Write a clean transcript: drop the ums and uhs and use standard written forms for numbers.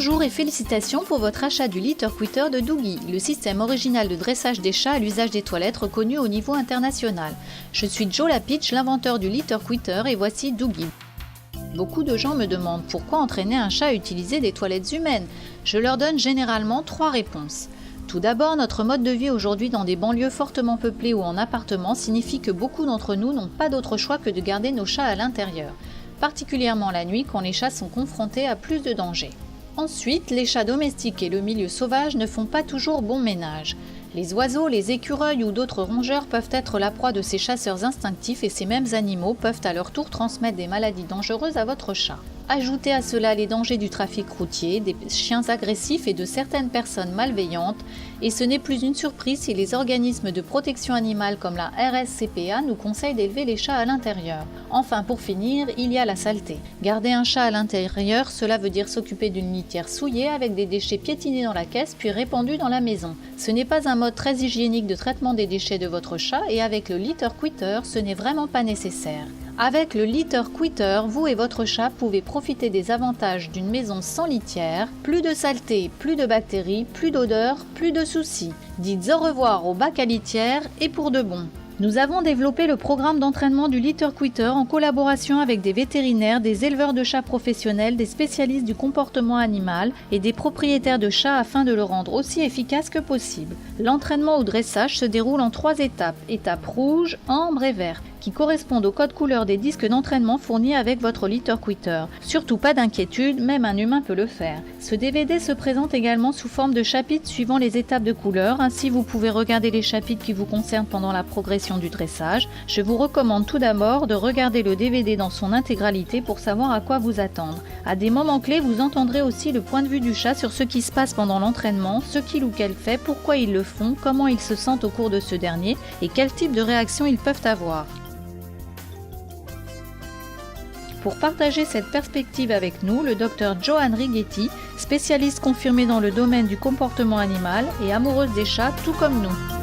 Bonjour et félicitations pour votre achat du Litter Quitter de Doogie, le système original de dressage des chats à l'usage des toilettes reconnu au niveau international. Je suis Joe Lapitch, l'inventeur du Litter Quitter, et voici Doogie. Beaucoup de gens me demandent pourquoi entraîner un chat à utiliser des toilettes humaines. Je leur donne généralement 3 réponses. Tout d'abord, notre mode de vie aujourd'hui dans des banlieues fortement peuplées ou en appartement signifie que beaucoup d'entre nous n'ont pas d'autre choix que de garder nos chats à l'intérieur, particulièrement la nuit quand les chats sont confrontés à plus de dangers. Ensuite, les chats domestiques et le milieu sauvage ne font pas toujours bon ménage. Les oiseaux, les écureuils ou d'autres rongeurs peuvent être la proie de ces chasseurs instinctifs et ces mêmes animaux peuvent à leur tour transmettre des maladies dangereuses à votre chat. Ajoutez à cela les dangers du trafic routier, des chiens agressifs et de certaines personnes malveillantes, et ce n'est plus une surprise si les organismes de protection animale comme la RSCPA nous conseillent d'élever les chats à l'intérieur. Enfin, pour finir, il y a la saleté. Garder un chat à l'intérieur, cela veut dire s'occuper d'une litière souillée avec des déchets piétinés dans la caisse puis répandus dans la maison. Ce n'est pas un mode très hygiénique de traitement des déchets de votre chat et avec le Litter Quitter, ce n'est vraiment pas nécessaire. Avec le Litter Quitter, vous et votre chat pouvez profiter des avantages d'une maison sans litière, plus de saleté, plus de bactéries, plus d'odeur, plus de soucis. Dites au revoir au bac à litière et pour de bon. Nous avons développé le programme d'entraînement du Litter Quitter en collaboration avec des vétérinaires, des éleveurs de chats professionnels, des spécialistes du comportement animal et des propriétaires de chats afin de le rendre aussi efficace que possible. L'entraînement au dressage se déroule en 3 étapes, étape rouge, ambre et vert, qui correspondent au code couleur des disques d'entraînement fournis avec votre Litter Quitter. Surtout pas d'inquiétude, même un humain peut le faire. Ce DVD se présente également sous forme de chapitres suivant les étapes de couleur, ainsi vous pouvez regarder les chapitres qui vous concernent pendant la progression du dressage. Je vous recommande tout d'abord de regarder le DVD dans son intégralité pour savoir à quoi vous attendre. À des moments clés, vous entendrez aussi le point de vue du chat sur ce qui se passe pendant l'entraînement, ce qu'il ou qu'elle fait, pourquoi ils le font, comment ils se sentent au cours de ce dernier et quel type de réaction ils peuvent avoir. Pour partager cette perspective avec nous, le Dr Joanne Righetti, spécialiste confirmée dans le domaine du comportement animal et amoureuse des chats tout comme nous.